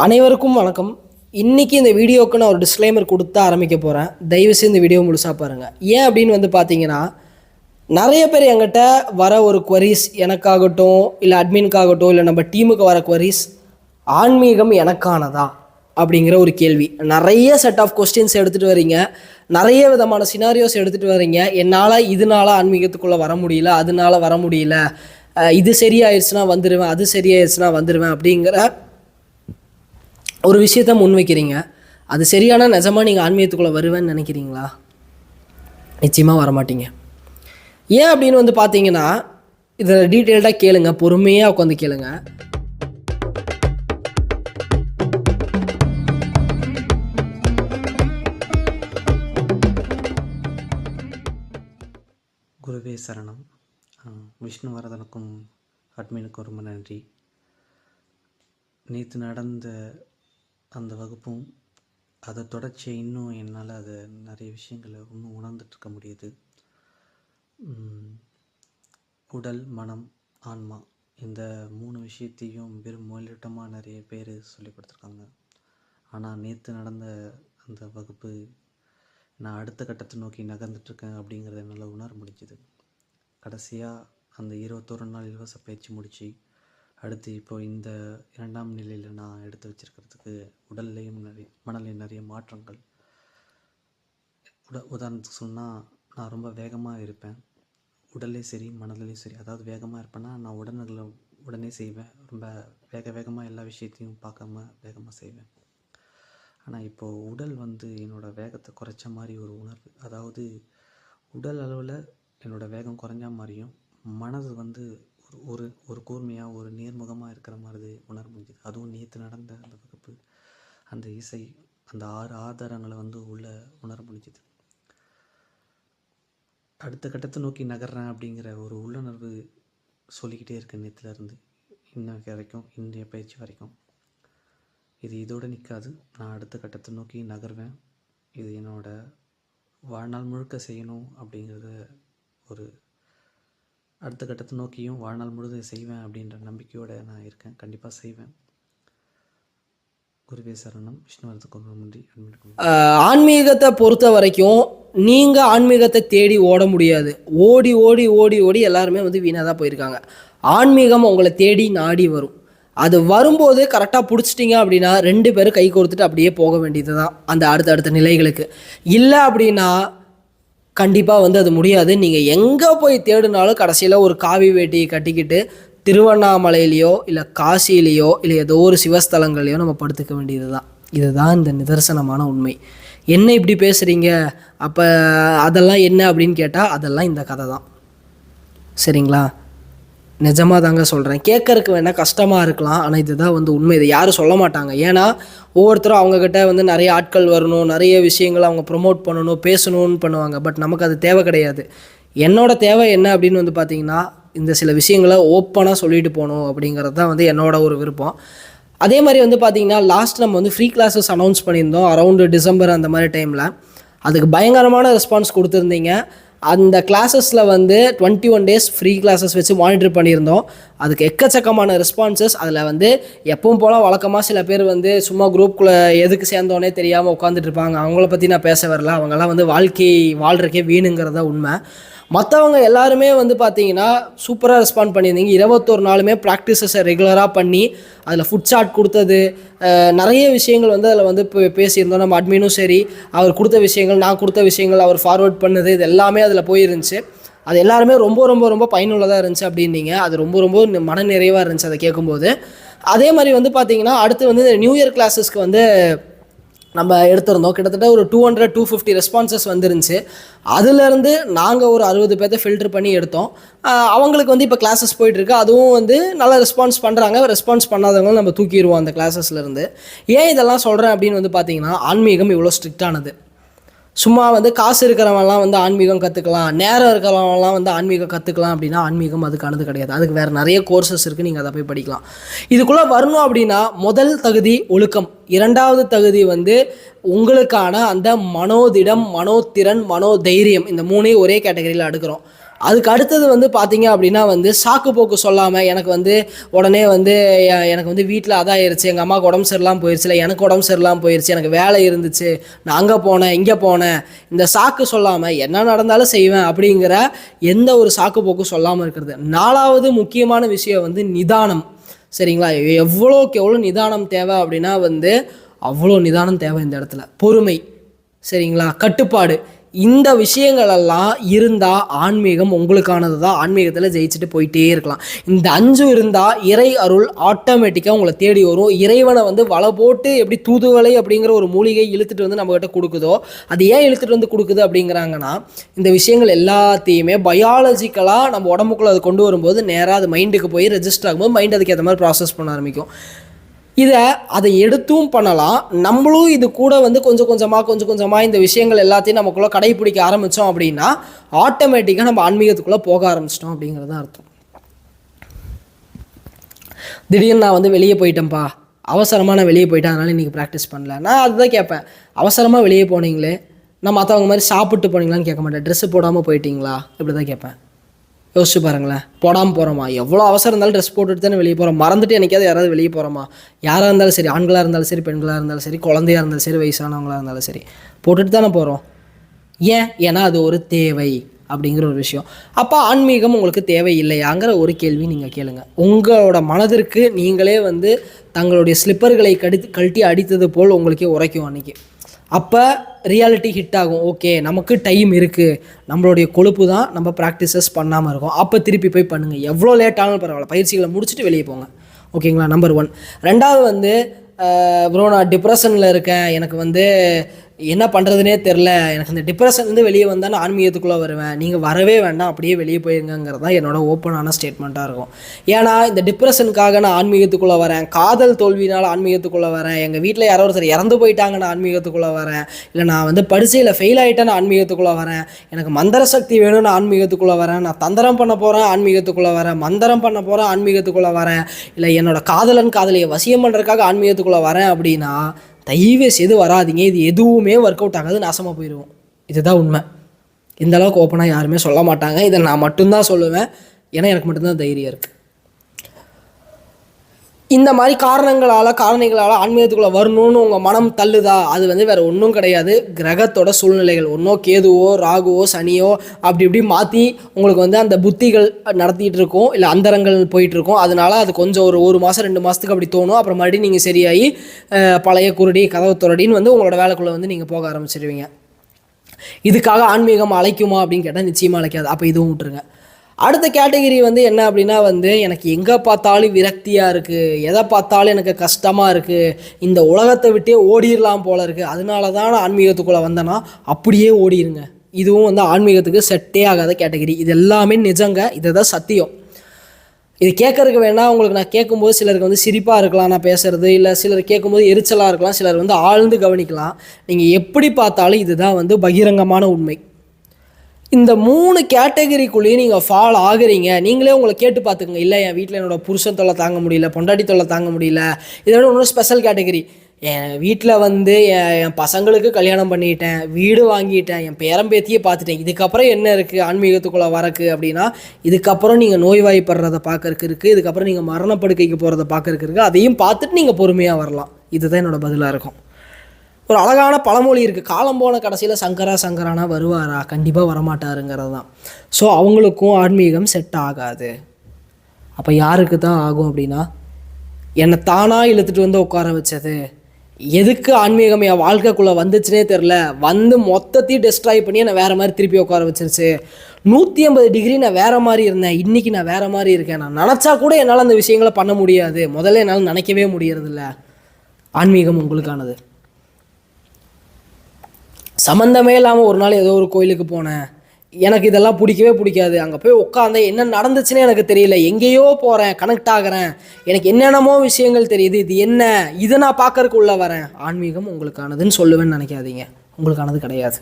அனைவருக்கும் வணக்கம். இன்றைக்கி இந்த வீடியோவுக்கு நான் ஒரு டிஸ்க்ளைமர் கொடுத்து ஆரம்பிக்க போகிறேன். தயவுசெய்து இந்த வீடியோ முழுசாக பாருங்கள். ஏன் அப்படின்னு பார்த்தீங்கன்னா, நிறைய பேர் என்கிட்ட வர ஒரு குவரிஸ் எனக்காகட்டும், இல்லை அட்மினுக்காகட்டும், இல்லை நம்ம டீமுக்கு வர குவரிஸ், ஆன்மீகம் எனக்கானதா அப்படிங்கிற ஒரு கேள்வி. நிறைய செட் ஆஃப் கொஸ்டின்ஸ் எடுத்துகிட்டு வரீங்க, நிறைய விதமான சினாரியோஸ் எடுத்துகிட்டு வரீங்க. என்னால் இதனால் ஆன்மீகத்துக்குள்ளே வர முடியல, அதனால வர முடியல, இது சரியாயிடுச்சுன்னா வந்துடுவேன், அது சரியாயிடுச்சுன்னா வந்துடுவேன் அப்படிங்கிற ஒரு விஷயத்த முன்வைக்கிறீங்க. அது சரியான நிஜமாக நீங்கள் ஆன்மீகத்துக்குள்ளே வருவேன்னு நினைக்கிறீங்களா? நிச்சயமாக வரமாட்டீங்க. ஏன் அப்படின்னு பார்த்தீங்கன்னா, இதில் டீட்டெயில்டாக கேளுங்க, பொறுமையாக உட்காந்து கேளுங்க. குருவே சரணம். விஷ்ணுவர்தனுக்கும் அட்மினுக்கும் ரொம்ப நன்றி. நேற்று நடந்த அந்த வகுப்பும் அதை தொடர்ச்சியாக இன்னும் என்னால் அதை நிறைய விஷயங்களை இன்னும் உணர்ந்துட்டுருக்க முடியுது. உடல், மனம், ஆன்மா, இந்த 3 விஷயத்தையும் வெறும் மேலோட்டமாக நிறைய பேர் சொல்லி கொடுத்துருக்காங்க. ஆனால் நேற்று நடந்த அந்த வகுப்பு நான் அடுத்த கட்டத்தை நோக்கி நகர்ந்துட்டுருக்கேன் அப்படிங்கிறத என்னால் உணர முடிஞ்சுது. கடைசியாக அந்த 21 நாள் இலவச பயிற்சி முடித்து அடுத்து இப்போ இந்த 2ஆம் நிலையில் நான் எடுத்து வச்சுருக்கிறதுக்கு உடல்லையும் மனதிலையும் நிறைய மாற்றங்கள். உதாரணத்துக்கு சொன்னால், நான் ரொம்ப வேகமாக இருப்பேன், உடல்லையும் சரி மனதிலையும் சரி. அதாவது வேகமாக இருப்பேன்னா நான் உடனே செய்வேன், ரொம்ப வேகமாக எல்லா விஷயத்தையும் பார்க்காம வேகமாக செய்வேன். ஆனால் இப்போது உடல் என்னோடய வேகத்தை குறைச்ச மாதிரி ஒரு உணர்வு. அதாவது உடல் அளவில் என்னோடய வேகம் குறைஞ்ச மாதிரியும் மனது ஒரு கூர்மையாக ஒரு நேர்முகமாக இருக்கிற மாதிரி உணர முடிஞ்சுது. அதுவும் நேற்று நடந்த அந்த வகுப்பு, அந்த இசை, அந்த 6 ஆதாரங்களை உள்ள உணர முடிஞ்சுது. அடுத்த கட்டத்தை நோக்கி நகர்றேன் அப்படிங்கிற ஒரு உள்ளுணர்வு சொல்லிக்கிட்டே இருக்கேன் நேற்றுலேருந்து இன்ன வரைக்கும், இன்றைய பயிற்சி வரைக்கும். இது இதோடு நிற்காது, நான் அடுத்த கட்டத்தை நோக்கி நகர்வேன். இது என்னோடய வாழ்நாள் முழுக்க செய்யணும் அப்படிங்கிறத ஒரு அடுத்த கட்டத்தை நோக்கியும் வாழ்நாள் முழுவதும் செய்வேன் அப்படின்ற நம்பிக்கையோடு நான் இருக்கேன். கண்டிப்பாக செய்வேன். குருவே சரணம். விஷ்ணுவர்தனுக்கு நன்றி. ஆன்மீகத்தை பொறுத்த வரைக்கும் நீங்கள் ஆன்மீகத்தை தேடி ஓட முடியாது. ஓடி ஓடி ஓடி ஓடி எல்லாருமே வீணாக தான் போயிருக்காங்க. ஆன்மீகம் உங்களை தேடி நாடி வரும். அது வரும்போது கரெக்டாக பிடிச்சிட்டிங்க அப்படின்னா 2 பேரும் கை கோர்த்துட்டு அப்படியே போக வேண்டியது தான் அந்த அடுத்த நிலைகளுக்கு. இல்லை அப்படின்னா கண்டிப்பாக அது முடியாது. நீங்கள் எங்கே போய் தேடினாலும் கடைசியில் ஒரு காவி வேட்டியை கட்டிக்கிட்டு திருவண்ணாமலையிலையோ இல்லை காசியிலையோ இல்லை ஏதோ ஒரு சிவஸ்தலங்களையோ நம்ம படுத்துக்க வேண்டியது தான். இதுதான் இந்த நிதர்சனமான உண்மை. என்ன இப்படி பேசுகிறீங்க, அப்போ அதெல்லாம் என்ன அப்படின்னு கேட்டால் அதெல்லாம் இந்த கதை தான். சரிங்களா? நிஜமாக தாங்க சொல்கிறேன். கேட்கறதுக்கு வேணால் கஷ்டமாக இருக்கலாம், ஆனால் இதுதான் உண்மை. இதை யாரும் சொல்ல மாட்டாங்க. ஏன்னா ஒவ்வொருத்தரும் அவங்கக்கிட்ட நிறைய ஆட்கள் வரணும், நிறைய விஷயங்களை அவங்க ப்ரொமோட் பண்ணணும், பேசணும்னு பண்ணுவாங்க. பட் நமக்கு அது தேவை கிடையாது. என்னோடய தேவை என்ன அப்படின்னு பார்த்தீங்கன்னா, இந்த சில விஷயங்களை ஓப்பனாக சொல்லிட்டு போகணும் அப்படிங்கிறது தான் என்னோட ஒரு விருப்பம். அதே மாதிரி பார்த்திங்கன்னா, லாஸ்ட் நம்ம ஃப்ரீ கிளாஸஸ் அனௌன்ஸ் பண்ணியிருந்தோம் அரௌண்டு டிசம்பர் அந்த மாதிரி டைமில். அதுக்கு பயங்கரமான ரெஸ்பான்ஸ் கொடுத்துருந்தீங்க. அந்த கிளாஸஸில் 21 டேஸ் ஃப்ரீ கிளாஸஸ் வச்சு மானிட்டர் பண்ணியிருந்தோம். அதுக்கு எக்கச்சக்கமான ரெஸ்பான்சஸ். அதில் எப்பவும் போல் வழக்கமாக சில பேர் சும்மா குரூப்புக்குள்ளே எதுக்கு சேர்ந்தோன்னே தெரியாமல் உட்காந்துட்டு இருப்பாங்க. அவங்கள பற்றி நான் பேச வரல. அவங்கெல்லாம் வாழ்க்கை வாழ்கிறக்கே வீணுங்கிறதா உண்மை. மற்றவங்க எல்லாருமே பார்த்தீங்கன்னா சூப்பராக ரெஸ்பாண்ட் பண்ணியிருந்தீங்க. 21 நாளுமே ப்ராக்டிஸஸை ரெகுலராக பண்ணி அதில் ஃபுட் சார்ட் கொடுத்தது, நிறைய விஷயங்கள் அதில் பேசியிருந்தோம். நம்ம அட்மினும் சரி, அவர் கொடுத்த விஷயங்கள், நான் கொடுத்த விஷயங்கள், அவர் ஃபார்வர்ட் பண்ணது, இது எல்லாமே அதில் போயிருந்துச்சு. அது எல்லாருமே ரொம்ப ரொம்ப ரொம்ப பயனுள்ளதாக இருந்துச்சு அப்படின்னீங்க. அது ரொம்ப ரொம்ப மன நிறைவாக இருந்துச்சு அதை கேட்கும்போது. அதே மாதிரி பார்த்தீங்கன்னா அடுத்து இந்த நியூ இயர் கிளாஸஸ்க்கு நம்ம எடுத்திருந்தோம். கிட்டத்தட்ட ஒரு 200-250 ரெஸ்பான்சஸ் வந்துருந்துச்சு. அதுலேருந்து நாங்கள் ஒரு 60 பேர்த்த ஃபில்டர் பண்ணி எடுத்தோம். அவங்களுக்கு இப்போ கிளாஸஸ் போயிட்டுருக்கு. அதுவும் நல்லா ரெஸ்பான்ஸ் பண்ணுறாங்க. ரெஸ்பான்ஸ் பண்ணாதவங்களும் நம்ம தூக்கிடுவோம் அந்த கிளாஸஸ்லேருந்து. ஏன் இதெல்லாம் சொல்கிறேன் அப்படின்னு பார்த்தீங்கன்னா, ஆன்மீகம் இவ்வளோ ஸ்ட்ரிக்டானது. சும்மா காசு இருக்கிறவங்கலாம் ஆன்மீகம் கற்றுக்கலாம், நேரம் இருக்கிறவங்கலாம் ஆன்மீகம் கற்றுக்கலாம் அப்படின்னா ஆன்மீகம் அதுக்கானது கிடையாது. அதுக்கு வேறு நிறைய கோர்சஸ் இருக்குது, நீங்கள் அதை போய் படிக்கலாம். இதுக்குள்ளே வரணும் அப்படின்னா முதல் தகுதி ஒழுக்கம், 2வது தகுதி உங்களுக்கான அந்த மனோதிடம், மனோதிறன், மனோதைரியம், இந்த 3ஐயும் ஒரே கேட்டகரியில் எடுக்கிறோம். அதுக்கு அடுத்தது வந்து பார்த்தீங்க அப்படின்னா வந்து சாக்கு போக்கு சொல்லாமல் எனக்கு வந்து உடனே வந்து எனக்கு வந்து வீட்டில் அதாயிருச்சு, எங்கள் அம்மாவுக்கு உடம்பு சரியில்லாமல் போயிடுச்சு, இல்லை எனக்கு உடம்பு சரியில்லாமல் போயிடுச்சு, எனக்கு வேலை இருந்துச்சு, நான் அங்கே போனேன் இங்கே போனேன், இந்த சாக்கு சொல்லாமல் என்ன நடந்தாலும் செய்வேன் அப்படிங்கிற எந்த ஒரு சாக்கு போக்கு சொல்லாமல் இருக்கிறது. 4வது முக்கியமான விஷயம் வந்து நிதானம். சரிங்களா? எவ்வளோக்கு எவ்வளோ நிதானம் தேவை அப்படின்னா வந்து அவ்வளோ நிதானம் தேவை இந்த இடத்துல. பொறுமை, சரிங்களா, கட்டுப்பாடு, இந்த விஷயங்களெல்லாம் இருந்தால் ஆன்மீகம் உங்களுக்கானது தான். ஆன்மீகத்தில் ஜெயிச்சுட்டு போயிட்டே இருக்கலாம். இந்த 5 இருந்தால் இறை அருள் ஆட்டோமேட்டிக்காக உங்களை தேடி வரும். இறைவனை வந்து வலை போட்டு எப்படி தூதுவளை அப்படிங்கிற ஒரு மூலிகை இழுத்துட்டு வந்து நம்மகிட்ட கொடுக்குதோ, அது ஏன் இழுத்துட்டு வந்து கொடுக்குது அப்படிங்கிறாங்கன்னா, இந்த விஷயங்கள் எல்லாத்தையுமே பயாலஜிக்கலாக நம்ம உடம்புக்குள்ளே அது கொண்டு வரும்போது நேராக அது மைண்டுக்கு போய் ரெஜிஸ்டர் ஆகும்போது மைண்ட் அதுக்கு ஏற்ற மாதிரி ப்ராசஸ் பண்ண ஆரம்பிக்கும். அதை எடுத்தும் பண்ணலாம். நம்மளும் இது கூட வந்து கொஞ்சம் கொஞ்சமாக இந்த விஷயங்கள் எல்லாத்தையும் நமக்குள்ளே கடைப்பிடிக்க ஆரம்பித்தோம் அப்படின்னா ஆட்டோமேட்டிக்காக நம்ம ஆன்மீகத்துக்குள்ளே போக ஆரம்பிச்சிட்டோம் அப்படிங்கிறது தான் அர்த்தம். திடீர்னு நான் வந்து வெளியே போயிட்டேன்ப்பா, அவசரமாக நான் வெளியே போயிட்டேன், அதனால் இன்றைக்கி ப்ராக்டிஸ் பண்ணல. நான் அதுதான் கேட்பேன், அவசரமாக வெளியே போனீங்களே, நான் மற்றவங்க மாதிரி சாப்பிட்டு போனீங்களான்னு கேட்க மாட்டேன். ட்ரெஸ்ஸு போடாமல் போயிட்டீங்களா இப்படி தான் கேட்பேன். யோசிச்சு பாருங்களேன், போடாமல் போகிறோமா? எவ்வளோ அவசரம் இருந்தாலும் ட்ரெஸ் போட்டுட்டு தானே வெளியே போகிறோம். மறந்துட்டு என்னைக்காவது யாராவது வெளியே போகிறோமா? யாராக இருந்தாலும் சரி, ஆண்களாக இருந்தாலும் சரி, பெண்களாக இருந்தாலும் சரி, குழந்தையாக இருந்தாலும் சரி, வயசானவங்களாக இருந்தாலும் சரி, போட்டுட்டு தானே போகிறோம். ஏன்னா அது ஒரு தேவை அப்படிங்கிற ஒரு விஷயம். அப்போ ஆன்மீகம் உங்களுக்கு தேவை இல்லையாங்கிற ஒரு கேள்வி நீங்கள் கேளுங்க. உங்களோட மனதிற்கு நீங்களே வந்து தங்களுடைய ஸ்லிப்பர்களை கழட்டி அடித்தது போல் உங்களுக்கே உரைக்கும் அன்றைக்கி. அப்போ ரியாலிட்டி ஹிட் ஆகும். ஓகே, நமக்கு டைம் இருக்குது, நம்மளுடைய கொழுப்பு தான் நம்ம ப்ராக்டிசஸ் பண்ணாமல் இருக்கோம். அப்போ திருப்பி போய் பண்ணுங்கள். எவ்வளோ லேட்டானாலும் பரவாயில்ல, பயிற்சிகளை முடிச்சுட்டு வெளியே போங்க. ஓகேங்களா? நம்பர் 1. 2வது வந்து ப்ரோ நான் டிப்ரெஷனில் இருக்கேன், எனக்கு வந்து என்ன பண்ணுறதுனே தெரில, எனக்கு இந்த டிப்ரெஷன்லேருந்து வெளியே வந்தால் நான் ஆன்மீகத்துக்குள்ளே வருவேன். நீங்கள் வரவே வேண்டாம், அப்படியே வெளியே போயிருங்கிறது தான் என்னோட ஓப்பனான ஸ்டேட்மெண்ட்டாக இருக்கும். ஏன்னா இந்த டிப்ரெஷனுக்காக நான் ஆன்மீகத்துக்குள்ளே வரேன், காதல் தோல்வினால் ஆன்மீகத்துக்குள்ளே வரேன், எங்கள் வீட்டில் யாரோ ஒருத்தர் இறந்து போயிட்டாங்க நான் ஆன்மீகத்துக்குள்ளே வரேன், இல்லை நான் வந்து பரீட்சையில் ஃபெயில் ஆகிட்டேன் நான் ஆன்மீகத்துக்குள்ளே வரேன், எனக்கு மந்திர சக்தி வேணும் நான் ஆன்மீகத்துக்குள்ளே வரேன், நான் தந்திரம் பண்ண போகிறேன் ஆன்மீகத்துக்குள்ளே வரேன், மந்திரம் பண்ண போகிறேன் ஆன்மீகத்துக்குள்ளே வரேன், இல்லை என்னோட காதலியை வசியம் பண்ணுறதுக்காக ஆன்மீகத்துக்குள்ளே வரேன் அப்படின்னா தயவு செய்து வராதிங்க. இது எதுவுமே ஒர்க் அவுட் ஆகாது, நாசமாக போயிடுவோம். இதுதான் உண்மை. இந்த அளவுக்கு ஓப்பனாக யாருமே சொல்ல மாட்டாங்க. இதை நான் மட்டும்தான் சொல்லுவேன், ஏன்னா எனக்கு மட்டும்தான் தைரியம் இருக்குது. இந்த மாதிரி காரணிகளால் ஆன்மீகத்துக்குள்ளே வரணும்னு உங்கள் மனம் தள்ளுதா, அது வந்து வேறு ஒன்றும் கிடையாது. கிரகத்தோட சூழ்நிலைகள், ஒன்றோ கேதுவோ ராகுவோ சனியோ அப்படி இப்படி மாற்றி உங்களுக்கு வந்து அந்த புத்திகள் நடத்திட்டு இருக்கும், இல்லை அந்தரங்கள் போயிட்டுருக்கும். அதனால அது கொஞ்சம் ஒரு மாதம் 2 மாதத்துக்கு அப்படி தோணும். அப்புறம் மறுபடியும் நீங்கள் சரியாகி பழைய குருடி கதவு துரடின்னு வந்து உங்களோட வேலைக்குள்ளே வந்து நீங்கள் போக ஆரம்பிச்சிடுவீங்க. இதுக்காக ஆன்மீகம் அழைக்குமா அப்படின்னு கேட்டால் நிச்சயமாக அழைக்காது. அப்போ இதுவும் விட்டுருங்க. அடுத்த கேட்டகிரி வந்து என்ன அப்படின்னா வந்து எனக்கு எங்கே பார்த்தாலும் விரக்தியாக இருக்குது, எதை பார்த்தாலும் எனக்கு கஷ்டமாக இருக்குது, இந்த உலகத்தை விட்டே ஓடிடலாம் போல இருக்குது, அதனால தான் நான் ஆன்மீகத்துக்குள்ளே வந்தேன்னா அப்படியே ஓடிடுங்க. இதுவும் வந்து ஆன்மீகத்துக்கு செட்டே ஆகாத கேட்டகிரி. இது எல்லாமே நிஜங்க, இதை தான் சத்தியம். இது கேட்கறதுக்கு வேணால் உங்களுக்கு நான் கேட்கும்போது சிலருக்கு வந்து சிரிப்பாக இருக்கலாம் நான் பேசுகிறது, இல்லை சிலர் கேட்கும்போது எரிச்சலாக இருக்கலாம், சிலர் வந்து ஆழ்ந்து கவனிக்கலாம். நீங்கள் எப்படி பார்த்தாலும் இதுதான் வந்து பகிரங்கமான உண்மை. இந்த 3 கேட்டகரிக்குள்ளேயும் நீங்கள் ஃபால் ஆகுறீங்க. நீங்களே உங்களை கேட்டு பார்த்துக்குங்க. இல்லை என் வீட்டில் என்னோட புருஷன் தொல்லை தாங்க முடியல, பொண்டாட்டி தொல்லை தாங்க முடியல, இதோட இன்னும் ஸ்பெஷல் கேட்டகரி. என் வீட்டில் வந்து என் பசங்களுக்கு கல்யாணம் பண்ணிட்டேன், வீடு வாங்கிட்டேன், என் பேரம்பேத்தியே பார்த்துட்டேன், இதுக்கப்புறம் என்ன இருக்குது ஆன்மீகத்துக்குள்ளே வரக்கு அப்படின்னா, இதுக்கப்புறம் நீங்கள் நோய்வாய்ப்படுறதை பார்க்கறக்கு இருக்குது, இதுக்கப்புறம் நீங்கள் மரணப்படுக்கைக்கு போகிறத பார்க்கறக்கு இருக்குது. அதையும் பார்த்துட்டு நீங்கள் பொறுமையாக வரலாம். இதுதான் என்னோடய பதிலாக இருக்கும். ஒரு அழகான பழமொழி இருக்குது, காலம் போன கடைசியில் சங்கரானா வருவாரா? கண்டிப்பாக வரமாட்டாருங்கிறது தான். ஸோ அவங்களுக்கும் ஆன்மீகம் செட் ஆகாது. அப்போ யாருக்கு தான் ஆகும் அப்படின்னா, என்னை தானாக இழுத்துட்டு வந்து உட்கார வச்சது, எதுக்கு ஆன்மீகம் என் வாழ்க்கைக்குள்ளே வந்துச்சுனே தெரில, வந்து மொத்தத்தையும் டெஸ்ட்ராய் பண்ணி என்னை வேறு மாதிரி திருப்பி உட்கார வச்சிருச்சு. 180 டிகிரி நான் வேறு மாதிரி இருந்தேன், இன்றைக்கி நான் வேறு மாதிரி இருக்கேன், நான் நினச்சா கூட என்னால் அந்த விஷயங்களை பண்ண முடியாது, முதல்ல என்னால் நினைக்கவே முடியறதில்ல. ஆன்மீகம் உங்களுக்கானது. சம்மந்தமே இல்லாமல் ஒரு நாள் ஏதோ ஒரு கோயிலுக்கு போனேன், எனக்கு இதெல்லாம் பிடிக்கவே பிடிக்காது, அங்கே போய் உட்காந்தேன், என்ன நடந்துச்சுன்னே எனக்கு தெரியல, எங்கேயோ போகிறேன், கனெக்ட் ஆகிறேன், எனக்கு என்னென்னமோ விஷயங்கள் தெரியுது, இது என்ன, இதை நான் பார்க்கறதுக்கு உள்ளே வரேன். ஆன்மீகம் உங்களுக்கானதுன்னு சொல்லுவேன்னு நினைக்காதீங்க, உங்களுக்கானது கிடையாது.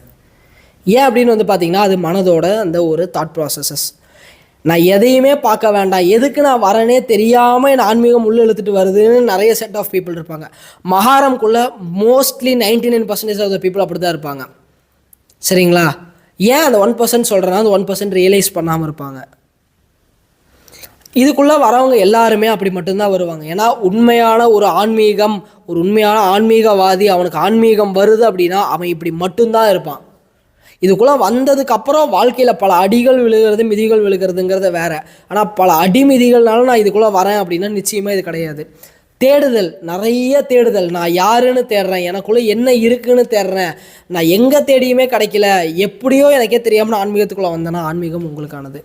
ஏன் அப்படின்னு வந்து பார்த்தீங்கன்னா, அது மனதோட அந்த ஒரு தாட் ப்ராசஸஸ். நான் எதையுமே பார்க்க வேண்டாம், எதுக்கு நான் வரேனே தெரியாமல் என் ஆன்மீகம் உள்ளே இழுத்துட்டு வருதுன்னு நிறைய செட் ஆஃப் பீப்புள் இருப்பாங்க. மகாரம்குள்ளே மோஸ்ட்லி 99% ஆஃப் த பீப்புள் அப்படி தான் இருப்பாங்க. சரிங்களா? ஏன் அந்த 1% சொல்கிறேன்னா அந்த 1% ரியலைஸ் பண்ணாமல் இருப்பாங்க. இதுக்குள்ளே வரவங்க எல்லாருமே அப்படி மட்டும்தான் வருவாங்க. ஏன்னா உண்மையான ஒரு உண்மையான ஆன்மீகவாதி, அவனுக்கு ஆன்மீகம் வருது அப்படின்னா அவன் இப்படி மட்டும்தான் இருப்பான். இதுக்குள்ளே வந்ததுக்கப்புறம் வாழ்க்கையில் பல அடிகள் விழுகிறது, மிதிகள் விழுகிறதுங்கிறத வேற. ஆனால் பல அடிமிதிகள்னாலும் நான் இதுக்குள்ளே வரேன் அப்படின்னா நிச்சயமாக இது கிடையாது. தேடுதல், நிறைய தேடுதல். நான் யாருன்னு தேடுறேன், எனக்குள்ளே என்ன இருக்குன்னு தேடுறேன். நான் எங்கே தேடியுமே கிடைக்கல, எப்படியோ எனக்கே தெரியாமல் ஆன்மீகத்துக்குள்ளே வந்தேன்னா ஆன்மீகம் உங்களுக்கானது.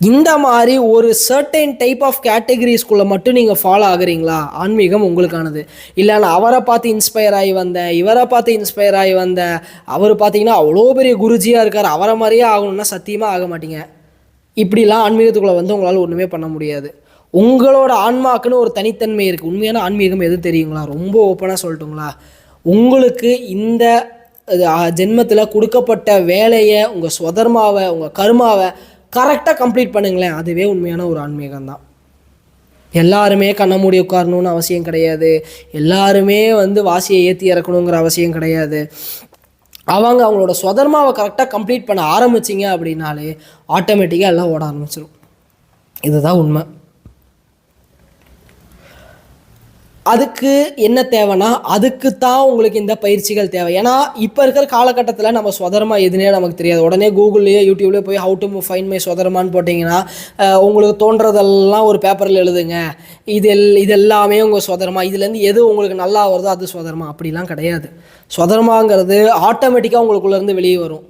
இந்த மாதிரி ஒரு சர்டைன் டைப் ஆஃப் கேட்டகரிஸ்குள்ளே மட்டும் நீங்கள் ஃபாலோ ஆகுறீங்களா, ஆன்மீகம் உங்களுக்கானது. இல்லை நான் அவரை பார்த்து இன்ஸ்பயர் ஆகி வந்தேன், இவரை பார்த்து இன்ஸ்பயர் ஆகி வந்தேன், அவர் பார்த்தீங்கன்னா அவ்வளோ பெரிய குருஜியாக இருக்கார், அவரை மாதிரியே ஆகணும்னா சத்தியமாக ஆக மாட்டீங்க. இப்படிலாம் ஆன்மீகத்துக்குள்ளே வந்து உங்களால் ஒன்றுமே பண்ண முடியாது. உங்களோட ஆன்மாக்குன்னு ஒரு தனித்தன்மை இருக்குது. உண்மையான ஆன்மீகம் எது தெரியுங்களா? ரொம்ப ஓப்பனாக சொல்லட்டுங்களா, உங்களுக்கு இந்த ஜென்மத்தில் கொடுக்கப்பட்ட வேலையை, உங்கள் ஸ்வதர்மாவை, உங்கள் கர்மாவை கரெக்டாக கம்ப்ளீட் பண்ணுங்களேன், அதுவே உண்மையான ஒரு ஆன்மீகம் தான். எல்லாருமே கண்ண மூடி உட்காரணும்னு அவசியம் கிடையாது. எல்லாருமே வந்து வாசியை ஏற்றி இறக்கணுங்கிற அவசியம் கிடையாது. அவங்களோட ஸ்வதர்மாவை கரெக்டாக கம்ப்ளீட் பண்ண ஆரம்பிச்சிங்க அப்படின்னாலே ஆட்டோமேட்டிக்காக எல்லாம் ஓட ஆரம்பிச்சிடும். இதுதான் உண்மை. அதுக்கு என்ன தேவைன்னா, அதுக்கு தான் உங்களுக்கு இந்த பயிற்சிகள் தேவை. ஏன்னா இப்போ இருக்கிற காலகட்டத்தில் நம்ம ஸ்வதர்மா எதுனே நமக்கு தெரியாது. உடனே கூகுள்லேயே யூடியூப்லேயே போய் ஹவு டு ஃபைண்ட் மை ஸ்வதர்மான்னு போட்டிங்கன்னா உங்களுக்கு தோன்றதெல்லாம் ஒரு பேப்பரில் எழுதுங்க, இது எல்லாமே உங்கள் ஸ்வதர்மா, இதுலேருந்து எது உங்களுக்கு நல்லா வருதோ அது ஸ்வதர்மா. அப்படிலாம் கிடையாது. ஸ்வதர்மாங்கிறது ஆட்டோமேட்டிக்காக உங்களுக்குள்ளேருந்து வெளியே வரும்.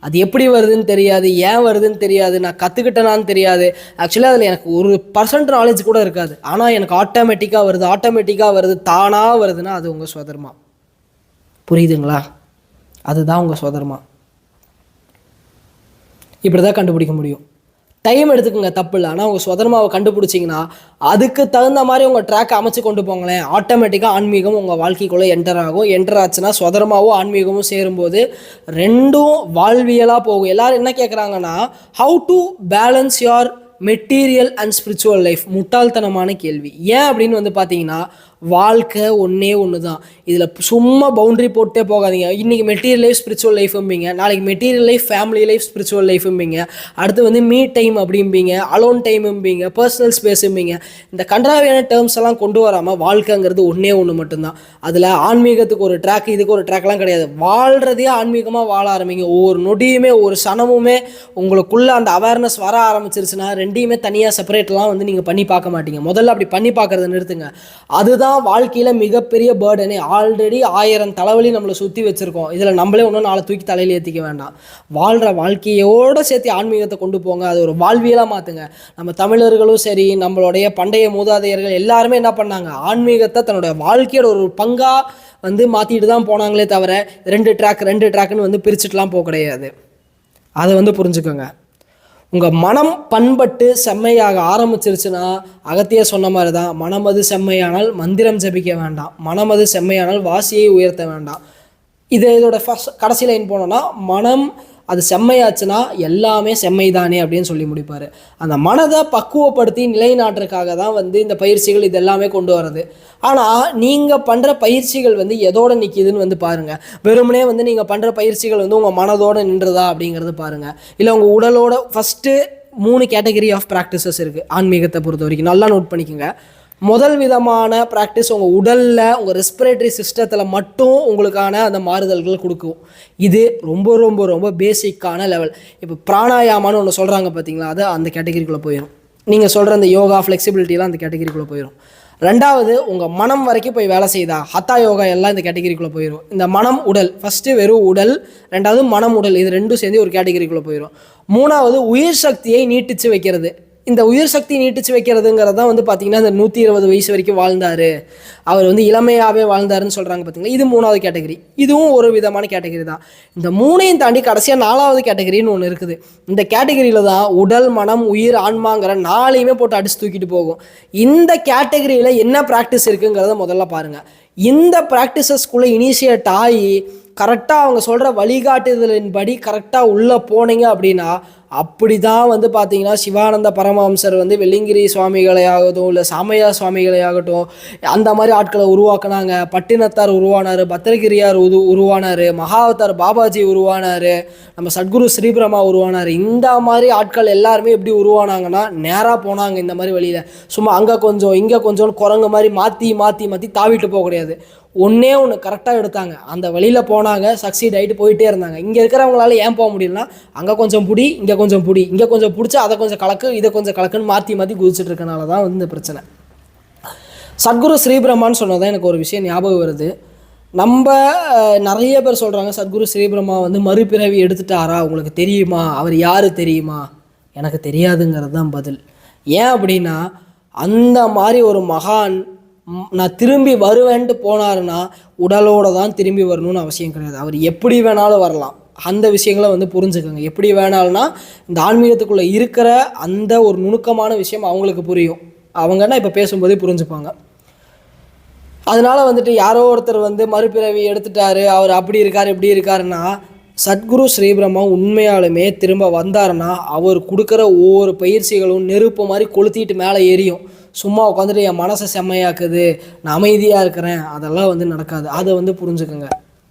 அது எப்படி வருதுன்னு தெரியாது, ஏன் வருதுன்னு தெரியாது, நான் கற்றுக்கிட்டேனான்னு தெரியாது. ஆக்சுவலாக அதில் எனக்கு 1% நாலேஜ் கூட இருக்காது. ஆனால் எனக்கு ஆட்டோமேட்டிக்காக வருது, தானாக வருதுன்னா அது உங்கள் ஸ்வதர்மா. புரியுதுங்களா? அதுதான் உங்கள் ஸ்வதர்மா. இப்படி தான் கண்டுபிடிக்க முடியும். டைம் எடுத்துக்கோங்க, தப்பு இல்லை. ஆனால் உங்கள் ஸ்வதர்மாவை கண்டுபிடிச்சிங்கன்னா அதுக்கு தகுந்த மாதிரி உங்கள் ட்ராக்கை அமைச்சு கொண்டு போங்களேன், ஆட்டோமேட்டிக்காக ஆன்மீகம் உங்கள் வாழ்க்கைக்குள்ளே என்டர் ஆகும். என்டர் ஆச்சுன்னா ஸ்வதர்மாவும் ஆன்மீகமும் சேரும்போது ரெண்டும் வாழ்வியலாக போகும். எல்லோரும் என்ன கேட்குறாங்கன்னா, how to balance your material and spiritual life. முட்டாள்தனமான கேள்வி. ஏன் அப்படின்னு வந்து பார்த்தீங்கன்னா, வாழ்க்கை ஒன்று தான். இதில் சும்மா பவுண்ட்ரி போட்டே போகாதீங்க. இன்றைக்கி மெட்டீரியல் லைஃப் ஸ்பிரிச்சுவல் லைஃபும்பிங்க, நாளைக்கு material life family life spiritual லைஃபும்பிங்க, அடுத்து வந்து மீ டைம் அப்படிம்பிங்க, அலோன் டைமும்பிங்க, பர்சனல் ஸ்பேஸும்பிங்க. இந்த கன்றாவியான டேர்ம்ஸ் எல்லாம் கொண்டு வராமல் வாழ்க்கைங்கிறது ஒன்று மட்டும்தான். அதில் ஆன்மீகத்துக்கு ஒரு ட்ராக், இதுக்கு ஒரு ட்ராக்லாம் கிடையாது. வாழ்கிறதையே ஆன்மீகமாக வாழ ஆரம்பிங்க. ஒவ்வொரு நொடியுமே, ஒரு சனமுமே உங்களுக்குள்ளே அந்த அவேர்னஸ் வர ஆரம்பிச்சிருச்சுன்னா ரெண்டையுமே தனியாக செப்பரேட்லாம் வந்து நீங்கள் பண்ணி பார்க்க மாட்டீங்க. முதல்ல அப்படி பண்ணி பார்க்குறத நிறுத்துங்க. அதுதான் வாழ்க்கையில் மிகப்பெரிய பேர்டனே. ஆல்ரெடி 1000 தலைவலி நம்மளை சுற்றி வச்சுருக்கோம். இதில் நம்மளே ஒன்றும் நாளை தூக்கி தலையில் ஏற்றிக்க வேண்டாம். வாழ்கிற வாழ்க்கையோடு சேர்த்து ஆன்மீகத்தை கொண்டு போங்க. அது ஒரு வாழ்வியலாக மாற்றுங்க. நம்ம தமிழர்களும் சரி, நம்மளுடைய பண்டைய மூதாதையர்கள் எல்லாருமே என்ன பண்ணாங்க, ஆன்மீகத்தை தன்னுடைய வாழ்க்கையோட ஒரு பங்காக வந்து மாற்றிட்டு தான் போனாங்களே தவிர 2 ட்ராக்குன்னு வந்து பிரிச்சுட்டுலாம் போக கிடையாது. அதை வந்து புரிஞ்சுக்கோங்க. உங்கள் மனம் பண்பட்டு செம்மையாக ஆரம்பிச்சிருச்சுன்னா, அகத்தியர் சொன்ன மாதிரி தான், மனமது செம்மையானால் மந்திரம் ஜபிக்க வேண்டாம், மனமது செம்மையானால் வாசியை உயர்த்த வேண்டாம். இதோட கடைசி லைன் போனோன்னா, மனம் அது செம்மையாச்சுன்னா எல்லாமே செம்மைதானே அப்படின்னு சொல்லி முடிப்பார். அந்த மனதை பக்குவப்படுத்தி நிலைநாட்டுறதுக்காக தான் வந்து இந்த பயிற்சிகள் இது எல்லாமே கொண்டு வர்றது. ஆனால் நீங்கள் பண்ணுற பயிற்சிகள் வந்து எதோடு நிற்கிதுன்னு வந்து பாருங்கள். வெறுமனே வந்து நீங்கள் பண்ணுற பயிற்சிகள் வந்து உங்கள் மனதோடு நின்றுதா அப்படிங்கிறது பாருங்கள். இல்லை உங்கள் உடலோட ஃபஸ்ட்டு 3 கேட்டகரி ஆஃப் ப்ராக்டிசஸ் இருக்குது ஆன்மீகத்தை பொறுத்த வரைக்கும். நல்லா நோட் பண்ணிக்கோங்க. முதல் விதமான ப்ராக்டிஸ் உங்கள் உடலில், உங்கள் ரெஸ்பிரேட்டரி சிஸ்டத்தில் மட்டும் உங்களுக்கான அந்த மாறுதல்கள் கொடுக்கும். இது ரொம்ப ரொம்ப ரொம்ப பேசிக்கான லெவல். இப்போ பிராணாயாமான்னு ஒன்று சொல்கிறாங்க பார்த்தீங்களா, அது அந்த கேட்டகரிக்குள்ளே போயிடும். நீங்கள் சொல்கிற அந்த யோகா ஃப்ளெக்சிபிலிட்டிலாம் அந்த கேட்டகரிக்குள்ளே போயிடும். ரெண்டாவது, உங்கள் மனம் வரைக்கும் போய் வேலை செய்தா, ஹத்தா யோகா எல்லாம் இந்த கேட்டகரிக்குள்ளே போயிடும். இந்த மனம் உடல், ஃபஸ்ட்டு வெறும் உடல், ரெண்டாவது மனம் உடல், இது ரெண்டும் சேர்ந்து ஒரு கேட்டகரிக்குள்ளே போயிடும். மூணாவது, உயிர் சக்தியை நீட்டிச்சு வைக்கிறது. இந்த உயிர் சக்தி நீட்டிச்சு வைக்கிறதுங்கிறது தான் வந்து பார்த்திங்கன்னா இந்த 120 வயசு வரைக்கும் வாழ்ந்தார், அவர் வந்து இளமையாகவே வாழ்ந்தாருன்னு சொல்கிறாங்க பார்த்தீங்களா. இது 3வது கேட்டகரி. இதுவும் ஒரு விதமான கேட்டகரி தான். இந்த 3ஐயும் தாண்டி கடைசியாக 4வது கேட்டகரின்னு ஒன்று இருக்குது. இந்த கேட்டகரியில் தான் உடல், மனம், உயிர், ஆன்மாங்கிற 4ஐயுமே போட்டு அடிச்சு தூக்கிட்டு போகும். இந்த கேட்டகரியில் என்ன ப்ராக்டிஸ் இருக்குங்கிறத முதல்ல பாருங்கள். இந்த ப்ராக்டிசஸ்குள்ளே இனிஷியேட் ஆகி கரெக்டாக அவங்க சொல்கிற வழிகாட்டுதலின்படி கரெக்டாக உள்ளே போனீங்க அப்படின்னா அப்படி தான் வந்து பார்த்தீங்கன்னா சிவானந்த பரமஹம்சர் வந்து வெள்ளிங்கிரி சுவாமிகளை ஆகட்டும், இல்லை சாமையா சுவாமிகளை ஆகட்டும், அந்த மாதிரி ஆட்களை உருவாக்குனாங்க. பட்டினத்தார் உருவானார், பத்திரகிரியார் உருவானார், மகாவதார் பாபாஜி உருவானார், நம்ம சத்குரு ஸ்ரீபிரமா உருவானார். இந்த மாதிரி ஆட்கள் எல்லாருமே எப்படி உருவானாங்கன்னா நேராக போனாங்க இந்த மாதிரி வழியில். சும்மா அங்கே கொஞ்சம் இங்கே கொஞ்சம் குரங்கு மாதிரி மாற்றி மாற்றி மாற்றி தாவிட்டு போக கிடையாது. ஒன்றே ஒன்று கரெக்டாக எடுத்தாங்க, அந்த வழியில் போனாங்க, சக்சீட் ஆகிட்டு போயிட்டே இருந்தாங்க. இங்கே இருக்கிறவங்களால ஏன் போக முடியலன்னா அங்கே கொஞ்சம் பிடி, இங்கே கொஞ்சம் பிடி, இங்கே கொஞ்சம் பிடிச்சி அதை கொஞ்சம் கலக்கு, இதை கொஞ்சம் கலக்குன்னு மாற்றி மாற்றி குதிச்சுட்டு இருக்கனால தான் வந்து இந்த பிரச்சனை. சத்குரு ஸ்ரீபிரமான்னு சொன்னதான் எனக்கு ஒரு விஷயம் ஞாபகம் வருது. நம்ம நிறைய பேர் சொல்கிறாங்க சத்குரு ஸ்ரீபிரமா வந்து மறுபிறவி எடுத்துட்டாரா, உங்களுக்கு தெரியுமா, அவர் யார் தெரியுமா? எனக்கு தெரியாதுங்கிறது தான் பதில். ஏன் அப்படின்னா அந்த மாதிரி ஒரு மகான் நான் திரும்பி வருவேன்ட்டு போனாருன்னா உடலோடு தான் திரும்பி வரணும்னு அவசியம் கிடையாது. அவர் எப்படி வேணாலும் வரலாம். அந்த விஷயங்களை வந்து புரிஞ்சுக்கோங்க. எப்படி வேணாலும்னா இந்த ஆன்மீகத்துக்குள்ளே இருக்கிற அந்த ஒரு நுணுக்கமான விஷயம் அவங்களுக்கு புரியும். அவங்கன்னா இப்போ பேசும்போதே புரிஞ்சுப்பாங்க. அதனால் வந்துட்டு யாரோ ஒருத்தர் வந்து மறுபிறவி எடுத்துட்டாரு, அவர் அப்படி இருக்கார் இப்படி இருக்காருன்னா, சத்குரு ஸ்ரீபிரமா உண்மையாலுமே திரும்ப வந்தாருன்னா அவர் கொடுக்குற ஒவ்வொரு பயிற்சிகளும் நெருப்பு மாதிரி கொளுத்திட்டு மேலே எரியும். சும்மா உட்காந்துட்டு என் மனசை செம்மையாக்குது, நான் அமைதியாக இருக்கிறேன், அதெல்லாம் வந்து நடக்காது. அதை வந்து புரிஞ்சுக்கோங்க,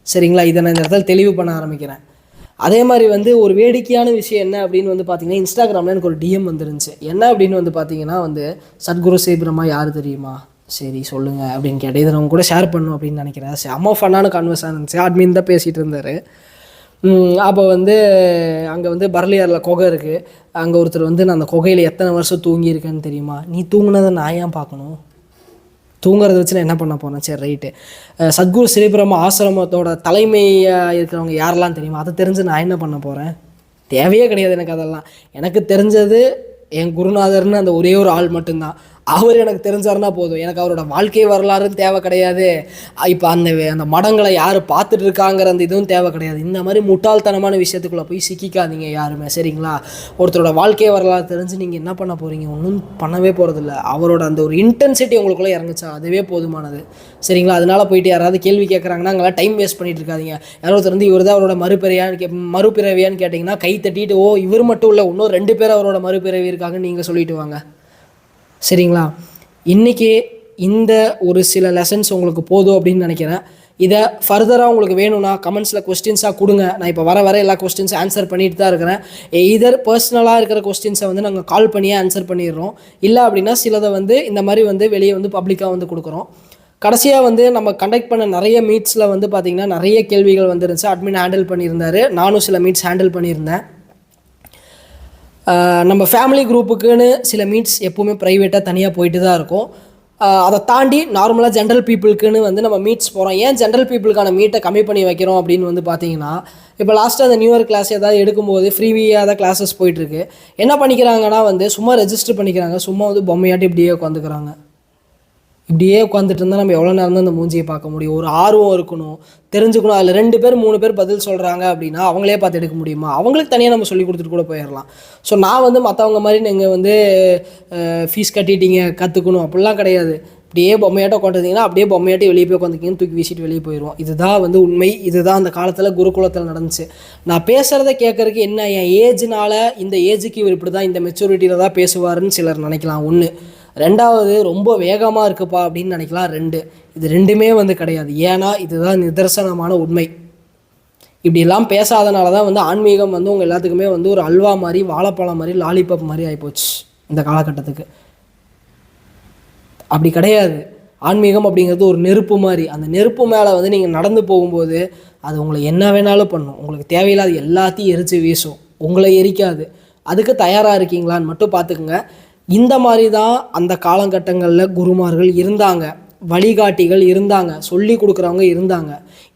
சரிங்களா? இதை நான் இந்த இடத்துல தெளிவு பண்ண ஆரம்பிக்கிறேன். அதே மாதிரி வந்து ஒரு வேடிக்கையான விஷயம் என்ன அப்படின்னு வந்து பார்த்தீங்கன்னா, இன்ஸ்டாகிராமில் எனக்கு ஒரு டிஎம் வந்துருந்துச்சு. என்ன அப்படின்னு வந்து பார்த்தீங்கன்னா வந்து சத்குரு ஸ்ரீபிரமா யார் தெரியுமா, சரி சொல்லுங்கள் அப்படின்னு கேட்டேன். இதை நம்ம கூட ஷேர் பண்ணணும் அப்படின்னு நினைக்கிறேன். சரி, அம்மா ஃபன்னான கான்வர்சேஷன் இருந்துச்சு. அட்மின் தான் பேசிகிட்டு இருந்தார். அப்போ வந்து அங்கே வந்து பரலியாரில் குகை இருக்குது. அங்கே ஒருத்தர் வந்து நான் அந்த குகையில் எத்தனை வருஷம் தூங்கியிருக்கேன்னு தெரியுமா? நீ தூங்குனதை நான் ஏன் பார்க்கணும்? தூங்குறத வச்சு நான் என்ன பண்ண போனேன்? சரி ரைட்டு. சத்குரு ஸ்ரீபிரமா ஆசிரமத்தோட தலைமையாக இருக்கிறவங்க யாரெல்லாம் தெரியுமா? அதை தெரிஞ்சு நான் என்ன பண்ண போகிறேன்? தேவையே கிடையாது எனக்கு அதெல்லாம். எனக்கு தெரிஞ்சது என் குருநாதர்னு அந்த ஒரே ஒரு ஆள் மட்டும்தான். அவர் எனக்கு தெரிஞ்சாருன்னா போதும். எனக்கு அவரோட வாழ்க்கை வரலாறுன்னு தேவை கிடையாது. இப்போ அந்த மடங்களை யார் பார்த்துட்டு இருக்காங்கிற அந்த இதுவும் தேவை கிடையாது. இந்த மாதிரி முட்டாள்தனமான விஷயத்துக்குள்ளே போய் சிக்கிக்காதீங்க யாருமே, சரிங்களா? ஒருத்தரோட வாழ்க்கை வரலாறு தெரிஞ்சு நீங்கள் என்ன பண்ண போகிறீங்க? ஒன்றும் பண்ணவே போகிறதில்ல. அவரோட அந்த ஒரு இன்டென்சிட்டி உங்களுக்குள்ளே இறங்குச்சா அதுவே போதுமானது, சரிங்களா? அதனால் போயிட்டு யாராவது கேள்வி கேட்குறாங்கன்னா அங்கெல்லாம் டைம் வேஸ்ட் பண்ணிட்டு இருக்காதீங்க. யாரோ ஒருத்தர் வந்து இவர் தான் அவரோட மறுபிறவியான்னு கேட்டிங்கன்னா கை தட்டிட்டு, ஓ இவர் மட்டும் இல்லை இன்னும் 2 பேர் அவரோட மறுபிறவி இருக்காங்கன்னு நீங்கள் சொல்லிட்டு வாங்க, சரிங்களா? இன்றைக்கி இந்த ஒரு சில லெசன்ஸ் உங்களுக்கு போதும் அப்படின்னு நினைக்கிறேன். இதை ஃபர்தராக உங்களுக்கு வேணும்னா கமெண்ட்ஸில் கொஸ்டின்ஸாக கொடுங்க. நான் இப்போ வர எல்லா கொஸ்டின்ஸும் ஆன்சர் பண்ணிட்டு தான் இருக்கிறேன். இதர் பர்சனலாக இருக்கிற கொஸ்டின்ஸை வந்து நாங்கள் கால் பண்ணியே ஆன்சர் பண்ணிடுறோம். இல்லை அப்படின்னா சிலதை வந்து இந்த மாதிரி வந்து வெளியே வந்து பப்ளிக்காக வந்து கொடுக்குறோம். கடைசியாக வந்து நம்ம கண்டக்ட் பண்ண நிறைய மீட்ஸில் வந்து பார்த்திங்கன்னா நிறைய கேள்விகள் வந்துருந்துச்சு. அட்மின் ஹேண்டில் பண்ணியிருந்தார், நானும் சில மீட்ஸ் ஹேண்டில் பண்ணியிருந்தேன். நம்ம ஃபேமிலி குரூப்புக்குன்னு சில மீட்ஸ் எப்போவுமே ப்ரைவேட்டாக தனியாக போயிட்டு தான் இருக்கும். அதை தாண்டி நார்மலாக ஜென்ரல் பீப்புளுக்குன்னு வந்து நம்ம மீட்ஸ் போகிறோம். ஏன் ஜென்ரல் பீப்புளுக்கான மீட்டை கம்மி பண்ணி வைக்கிறோம் அப்படின்னு வந்து பார்த்தீங்கன்னா, இப்போ லாஸ்ட்டாக அந்த நியூ இயர் கிளாஸ் ஏதாவது எடுக்கும்போது ஃப்ரீவியாக தான் கிளாஸஸ் போயிட்டுருக்கு. என்ன பண்ணிக்கிறாங்கன்னா வந்து சும்மா ரெஜிஸ்டர் பண்ணிக்கிறாங்க, சும்மா வந்து பொம்மையாட்டி இப்படியே உட்காந்துக்கிறாங்க. இப்படியே உட்காந்துட்டு இருந்தால் நம்ம எவ்வளோ நேரம் தான் அந்த மூஞ்சியை பார்க்க முடியும்? ஒரு ஆர்வம் இருக்கணும், தெரிஞ்சுக்கணும். அதில் 2 பேர் 3 பேர் பதில் சொல்கிறாங்க அப்படின்னா அவங்களே பார்த்து எடுக்க முடியுமா? அவங்களுக்கு தனியாக நம்ம சொல்லி கொடுத்துட்டு கூட போயிடலாம். ஸோ நான் வந்து மற்றவங்க மாதிரி நீங்கள் வந்து ஃபீஸ் கட்டிட்டீங்க கற்றுக்கணும் அப்படிலாம் கிடையாது. இப்படியே பொம்மையாட்டம் உட்காந்துருந்தீங்கன்னா அப்படியே பொம்மையாட்டி வெளியே போய் உட்காந்துக்கிங்கன்னு தூக்கி வீசிட்டு வெளியே போயிடுவோம். இதுதான் வந்து உண்மை. இதுதான் அந்த காலத்தில் குருகுலத்தில் நடந்துச்சு. நான் பேசுகிறத கேட்குறதுக்கு என்ன என் ஏஜ்னால் இந்த ஏஜுக்கு இவர் இப்படி தான் இந்த மெச்சூரிட்டியில் தான் பேசுவாருன்னு சிலர் நினைக்கலாம். 1. 2வது ரொம்ப வேகமாக இருக்குப்பா அப்படின்னு நினைக்கலாம். 2. இது 2மே வந்து கிடையாது. ஏன்னா இதுதான் நிதர்சனமான உண்மை. இப்படிலாம் பேசாதனால தான் வந்து ஆன்மீகம் வந்து உங்கள் எல்லாத்துக்குமே வந்து ஒரு அல்வா மாதிரி, வாழைப்பழம் மாதிரி, லாலிபப் மாதிரி ஆகிப்போச்சு இந்த காலகட்டத்துக்கு. அப்படி கிடையாது. ஆன்மீகம் அப்படிங்கிறது ஒரு நெருப்பு மாதிரி. அந்த நெருப்பு மேலே வந்து நீங்கள் நடந்து போகும்போது அது உங்களை என்ன வேணாலும் பண்ணும். உங்களுக்கு தேவையில்லாத எல்லாத்தையும் எரித்து வீசும், உங்களை எரிக்காது. அதுக்கு தயாராக இருக்கீங்களான்னு மட்டும் பார்த்துக்குங்க. இந்த மாதிரி தான் அந்த காலகட்டங்களில் குருமார்கள் இருந்தாங்க, வழிகாட்டிகள் இருந்தாங்க, சொல்லி கொடுக்குறவங்க இருந்தாங்க.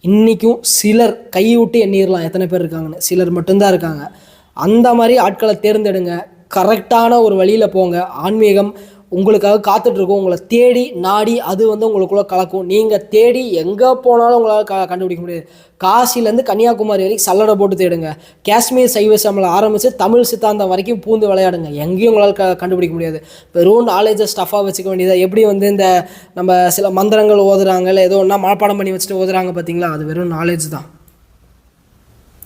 இன்றைக்கும் சிலர் கைவிட்டு எண்ணிடலாம் எத்தனை பேர் இருக்காங்கன்னு, சிலர் மட்டும்தான் இருக்காங்க. அந்த மாதிரி ஆட்களை தேர்ந்தெடுங்க, கரெக்டான ஒரு வழியில் போங்க. ஆன்மீகம் உங்களுக்காக காத்துட்ருக்கோம், உங்களை தேடி நாடி அது வந்து உங்களுக்குள்ளே கலக்கும். நீங்கள் தேடி எங்கே போனாலும் உங்களால் கண்டுபிடிக்க முடியாது. காசிலேருந்து கன்னியாகுமரி வரைக்கும் சல்லடை போட்டு தேடுங்க. காஷ்மீர் சைவ சமையல் ஆரம்பித்து தமிழ் சித்தாந்தம் வரைக்கும் பூந்து விளையாடுங்க, எங்கேயும் உங்களால் கண்டுபிடிக்க முடியாது. வெறும் நாலேஜை ஸ்டஃபாக வச்சுக்க வேண்டியதாக. எப்படி வந்து இந்த நம்ம சில மந்திரங்கள் ஓதுறாங்க, இல்லை ஏதோ ஒன்றா மனப்பாடம் பண்ணி வச்சுட்டு ஓதுறாங்க பார்த்தீங்களா, அது வெறும் நாலேஜ் தான்.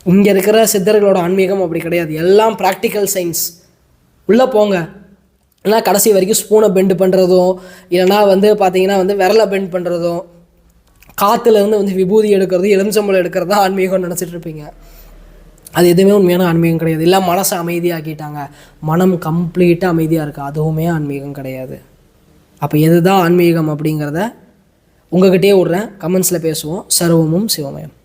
இங்கே இருக்கிற சித்தர்களோட ஆன்மீகம் அப்படி கிடையாது. எல்லாம் ப்ராக்டிக்கல் சயின்ஸ். உள்ளே போங்க, இல்லைனா கடைசி வரைக்கும் ஸ்பூனை பெண்டு பண்ணுறதும், இல்லைனா வந்து பார்த்தீங்கன்னா வந்து விரலை பெண்ட் பண்ணுறதும், காற்றுலேருந்து வந்து விபூதி எடுக்கிறது, எலுமிச்சம்பழம் எடுக்கிறது தான் ஆன்மீகம்னு நினச்சிட்டு இருப்பீங்க. அது எதுவுமே உண்மையான ஆன்மீகம் கிடையாது. இல்லை மனசை அமைதியாக்கிட்டாங்க, மனம் கம்ப்ளீட்டாக அமைதியாக இருக்குது, அதுவுமே ஆன்மீகம் கிடையாது. அப்போ எது தான் ஆன்மீகம் அப்படிங்கிறத உங்ககிட்டயே விட்றேன், கமெண்ட்ஸில் பேசுவோம். சர்வமும் சிவமயம்.